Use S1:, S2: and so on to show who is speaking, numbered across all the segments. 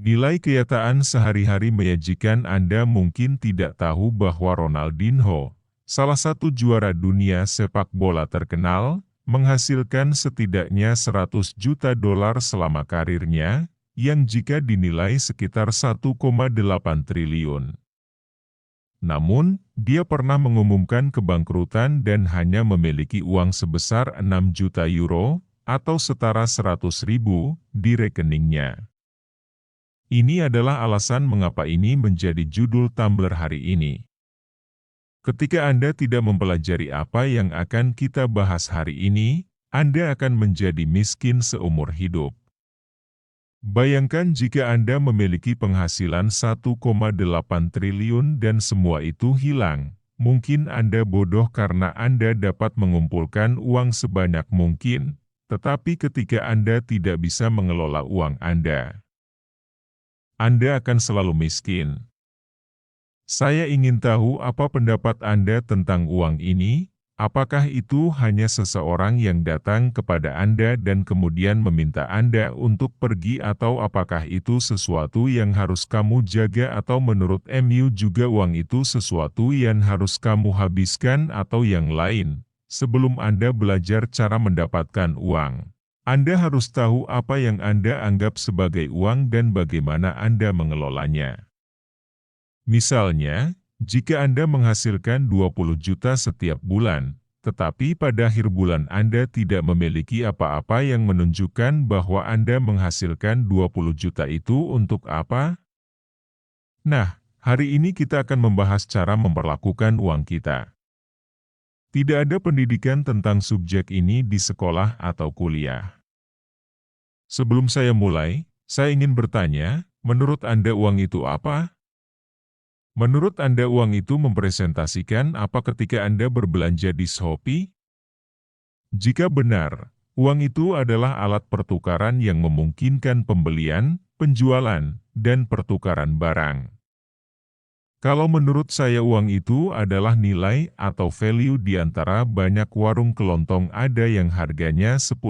S1: Nilai kenyataan sehari-hari menyajikan Anda mungkin tidak tahu bahwa Ronaldinho, salah satu juara dunia sepak bola terkenal, menghasilkan setidaknya 100 juta dolar selama karirnya, yang jika dinilai sekitar 1,8 triliun. Namun, dia pernah mengumumkan kebangkrutan dan hanya memiliki uang sebesar 6 juta euro, atau setara 100.000, di rekeningnya. Ini adalah alasan mengapa ini menjadi judul Tumblr hari ini. Ketika Anda tidak mempelajari apa yang akan kita bahas hari ini, Anda akan menjadi miskin seumur hidup. Bayangkan jika Anda memiliki penghasilan 1,8 triliun dan semua itu hilang. Mungkin Anda bodoh karena Anda dapat mengumpulkan uang sebanyak mungkin, tetapi ketika Anda tidak bisa mengelola uang Anda akan selalu miskin. Saya ingin tahu apa pendapat Anda tentang uang ini. Apakah itu hanya seseorang yang datang kepada Anda dan kemudian meminta Anda untuk pergi, atau apakah itu sesuatu yang harus kamu jaga, atau menurut MU juga uang itu sesuatu yang harus kamu habiskan atau yang lain? Sebelum Anda belajar cara mendapatkan uang, Anda harus tahu apa yang Anda anggap sebagai uang dan bagaimana Anda mengelolanya. Misalnya, jika Anda menghasilkan 20 juta setiap bulan, tetapi pada akhir bulan Anda tidak memiliki apa-apa yang menunjukkan bahwa Anda menghasilkan 20 juta itu untuk apa? Nah, hari ini kita akan membahas cara memperlakukan uang kita. Tidak ada pendidikan tentang subjek ini di sekolah atau kuliah. Sebelum saya mulai, saya ingin bertanya, menurut Anda uang itu apa? Menurut Anda uang itu mempresentasikan apa ketika Anda berbelanja di Shopee? Jika benar, uang itu adalah alat pertukaran yang memungkinkan pembelian, penjualan, dan pertukaran barang. Kalau menurut saya uang itu adalah nilai atau value di antara banyak warung kelontong ada yang harganya 10.000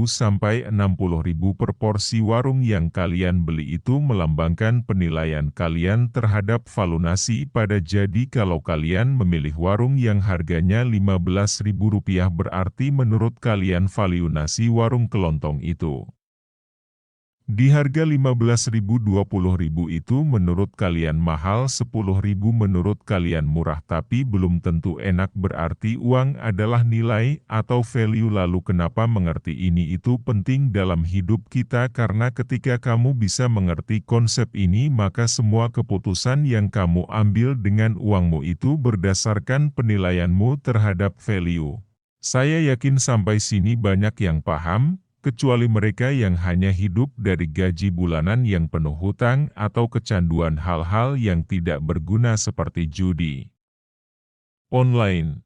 S1: sampai 60.000 per porsi. Warung yang kalian beli itu melambangkan penilaian kalian terhadap valuasi pada. Jadi kalau kalian memilih warung yang harganya Rp15.000 berarti menurut kalian valuasi warung kelontong itu di harga 15.000, 20.000 itu menurut kalian mahal, 10.000 menurut kalian murah, tapi belum tentu enak. Berarti uang adalah nilai atau value. Lalu kenapa mengerti ini itu penting dalam hidup kita? Karena ketika kamu bisa mengerti konsep ini, maka semua keputusan yang kamu ambil dengan uangmu itu berdasarkan penilaianmu terhadap value. Saya yakin sampai sini banyak yang paham, kecuali mereka yang hanya hidup dari gaji bulanan yang penuh hutang atau kecanduan hal-hal yang tidak berguna seperti judi online.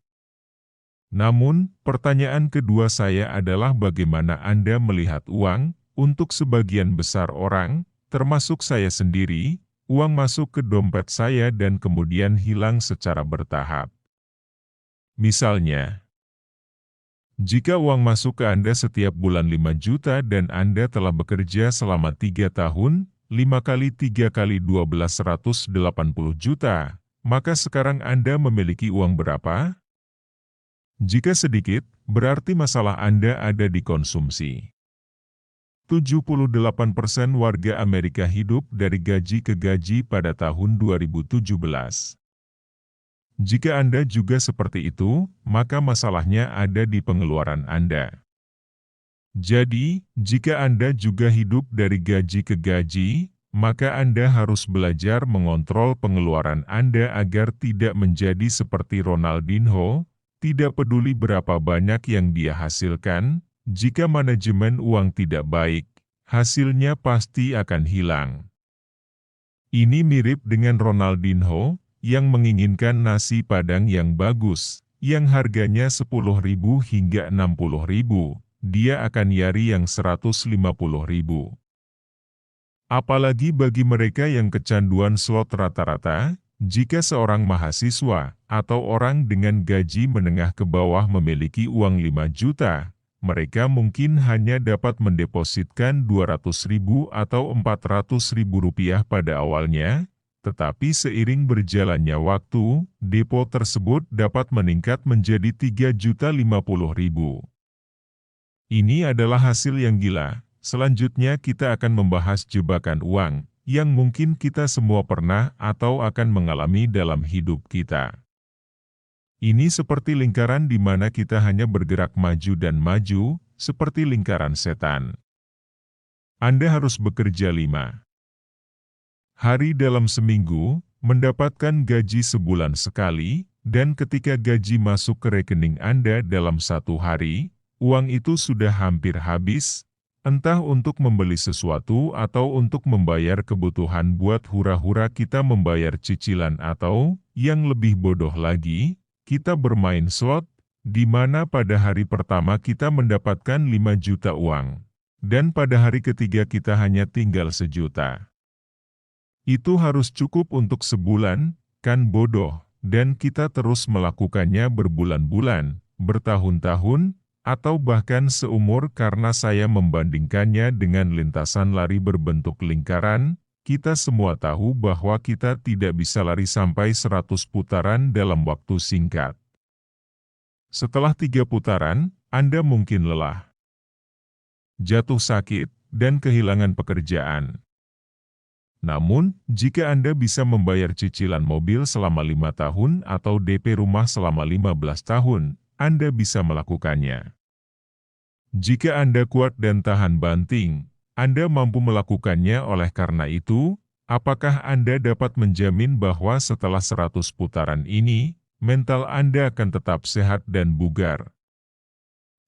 S1: Namun, pertanyaan kedua saya adalah bagaimana Anda melihat uang? Untuk sebagian besar orang, termasuk saya sendiri, uang masuk ke dompet saya dan kemudian hilang secara bertahap. Misalnya, jika uang masuk ke Anda setiap bulan 5 juta dan Anda telah bekerja selama 3 tahun, 5 kali 3 kali 12 180 juta, maka sekarang Anda memiliki uang berapa? Jika sedikit, berarti masalah Anda ada di konsumsi. 78% warga Amerika hidup dari gaji ke gaji pada tahun 2017. Jika Anda juga seperti itu, maka masalahnya ada di pengeluaran Anda. Jadi, jika Anda juga hidup dari gaji ke gaji, maka Anda harus belajar mengontrol pengeluaran Anda agar tidak menjadi seperti Ronaldinho, tidak peduli berapa banyak yang dia hasilkan, jika manajemen uang tidak baik, hasilnya pasti akan hilang. Ini mirip dengan Ronaldinho, yang menginginkan nasi Padang yang bagus, yang harganya 10.000 hingga 60.000, dia akan nyari yang 150.000. Apalagi bagi mereka yang kecanduan slot rata-rata, jika seorang mahasiswa atau orang dengan gaji menengah ke bawah memiliki uang 5 juta, mereka mungkin hanya dapat mendepositkan 200.000 atau 400.000 rupiah pada awalnya, tetapi seiring berjalannya waktu, depo tersebut dapat meningkat menjadi 3.050.000. Ini adalah hasil yang gila. Selanjutnya kita akan membahas jebakan uang, yang mungkin kita semua pernah atau akan mengalami dalam hidup kita. Ini seperti lingkaran di mana kita hanya bergerak maju dan maju, seperti lingkaran setan. Anda harus bekerja 5 hari dalam seminggu, mendapatkan gaji sebulan sekali, dan ketika gaji masuk ke rekening Anda dalam 1 hari, uang itu sudah hampir habis, entah untuk membeli sesuatu atau untuk membayar kebutuhan buat hura-hura kita membayar cicilan atau, yang lebih bodoh lagi, kita bermain slot, di mana pada hari pertama kita mendapatkan 5 juta uang, dan pada hari ketiga kita hanya tinggal 1 juta. Itu harus cukup untuk sebulan, kan bodoh, dan kita terus melakukannya berbulan-bulan, bertahun-tahun, atau bahkan seumur karena saya membandingkannya dengan lintasan lari berbentuk lingkaran. Kita semua tahu bahwa kita tidak bisa lari sampai 100 putaran dalam waktu singkat. Setelah 3 putaran, Anda mungkin lelah, jatuh sakit, dan kehilangan pekerjaan. Namun, jika Anda bisa membayar cicilan mobil selama 5 tahun atau DP rumah selama 15 tahun, Anda bisa melakukannya. Jika Anda kuat dan tahan banting, Anda mampu melakukannya. Oleh karena itu, apakah Anda dapat menjamin bahwa setelah 100 putaran ini, mental Anda akan tetap sehat dan bugar?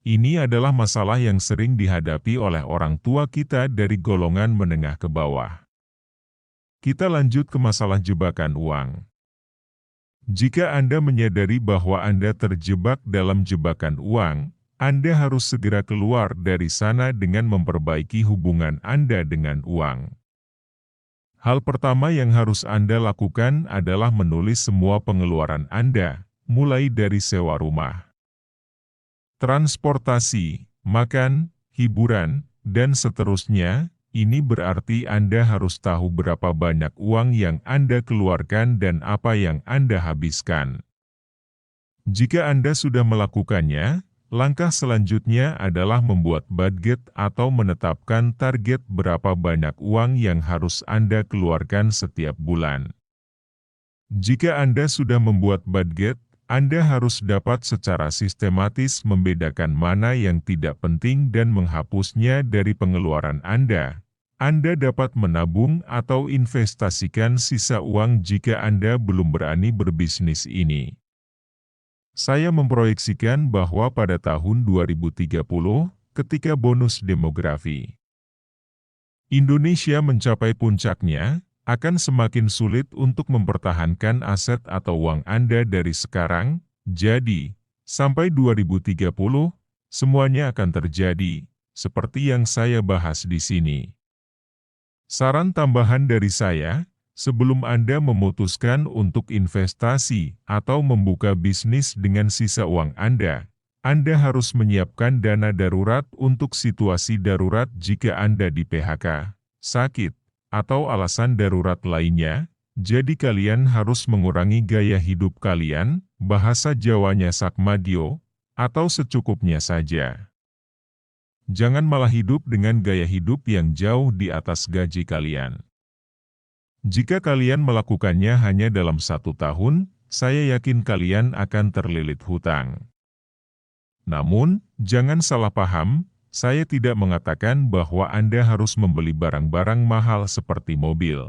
S1: Ini adalah masalah yang sering dihadapi oleh orang tua kita dari golongan menengah ke bawah. Kita lanjut ke masalah jebakan uang. Jika Anda menyadari bahwa Anda terjebak dalam jebakan uang, Anda harus segera keluar dari sana dengan memperbaiki hubungan Anda dengan uang. Hal pertama yang harus Anda lakukan adalah menulis semua pengeluaran Anda, mulai dari sewa rumah, transportasi, makan, hiburan, dan seterusnya. Ini berarti Anda harus tahu berapa banyak uang yang Anda keluarkan dan apa yang Anda habiskan. Jika Anda sudah melakukannya, langkah selanjutnya adalah membuat budget atau menetapkan target berapa banyak uang yang harus Anda keluarkan setiap bulan. Jika Anda sudah membuat budget, Anda harus dapat secara sistematis membedakan mana yang tidak penting dan menghapusnya dari pengeluaran Anda. Anda dapat menabung atau investasikan sisa uang jika Anda belum berani berbisnis ini. Saya memproyeksikan bahwa pada tahun 2030, ketika bonus demografi Indonesia mencapai puncaknya, akan semakin sulit untuk mempertahankan aset atau uang Anda dari sekarang. Jadi, sampai 2030, semuanya akan terjadi, seperti yang saya bahas di sini. Saran tambahan dari saya, sebelum Anda memutuskan untuk investasi atau membuka bisnis dengan sisa uang Anda harus menyiapkan dana darurat untuk situasi darurat jika Anda di PHK, sakit, atau alasan darurat lainnya. Jadi kalian harus mengurangi gaya hidup kalian, bahasa Jawanya sakmadio, atau secukupnya saja. Jangan malah hidup dengan gaya hidup yang jauh di atas gaji kalian. Jika kalian melakukannya hanya dalam 1 tahun, saya yakin kalian akan terlilit hutang. Namun, jangan salah paham, saya tidak mengatakan bahwa Anda harus membeli barang-barang mahal seperti mobil,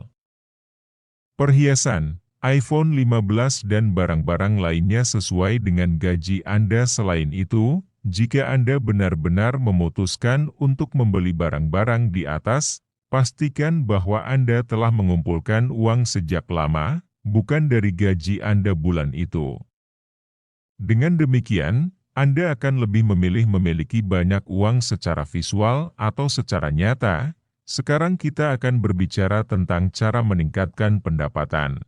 S1: perhiasan, iPhone 15 dan barang-barang lainnya sesuai dengan gaji Anda. Selain itu, jika Anda benar-benar memutuskan untuk membeli barang-barang di atas, pastikan bahwa Anda telah mengumpulkan uang sejak lama, bukan dari gaji Anda bulan itu. Dengan demikian, Anda akan lebih memilih memiliki banyak uang secara visual atau secara nyata. Sekarang kita akan berbicara tentang cara meningkatkan pendapatan.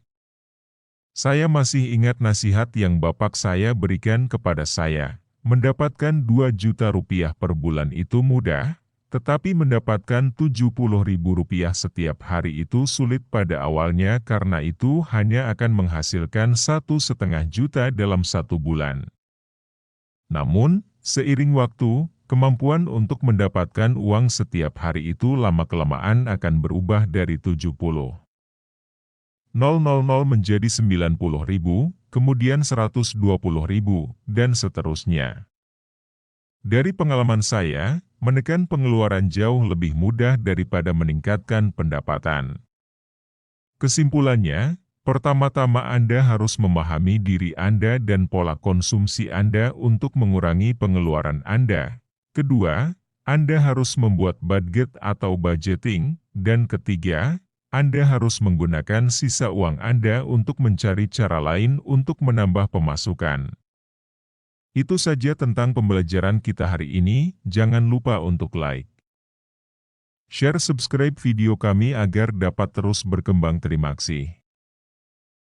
S1: Saya masih ingat nasihat yang bapak saya berikan kepada saya. Mendapatkan 2 juta rupiah per bulan itu mudah, tetapi mendapatkan 70.000 rupiah setiap hari itu sulit pada awalnya karena itu hanya akan menghasilkan 1,5 juta dalam 1 bulan. Namun, seiring waktu, kemampuan untuk mendapatkan uang setiap hari itu lama-kelamaan akan berubah dari 70.000 menjadi 90.000, kemudian 120.000, dan seterusnya. Dari pengalaman saya, menekan pengeluaran jauh lebih mudah daripada meningkatkan pendapatan. Kesimpulannya, pertama-tama Anda harus memahami diri Anda dan pola konsumsi Anda untuk mengurangi pengeluaran Anda. Kedua, Anda harus membuat budget atau budgeting. Dan ketiga, Anda harus menggunakan sisa uang Anda untuk mencari cara lain untuk menambah pemasukan. Itu saja tentang pembelajaran kita hari ini. Jangan lupa untuk like, share, subscribe video kami agar dapat terus berkembang. Terima kasih.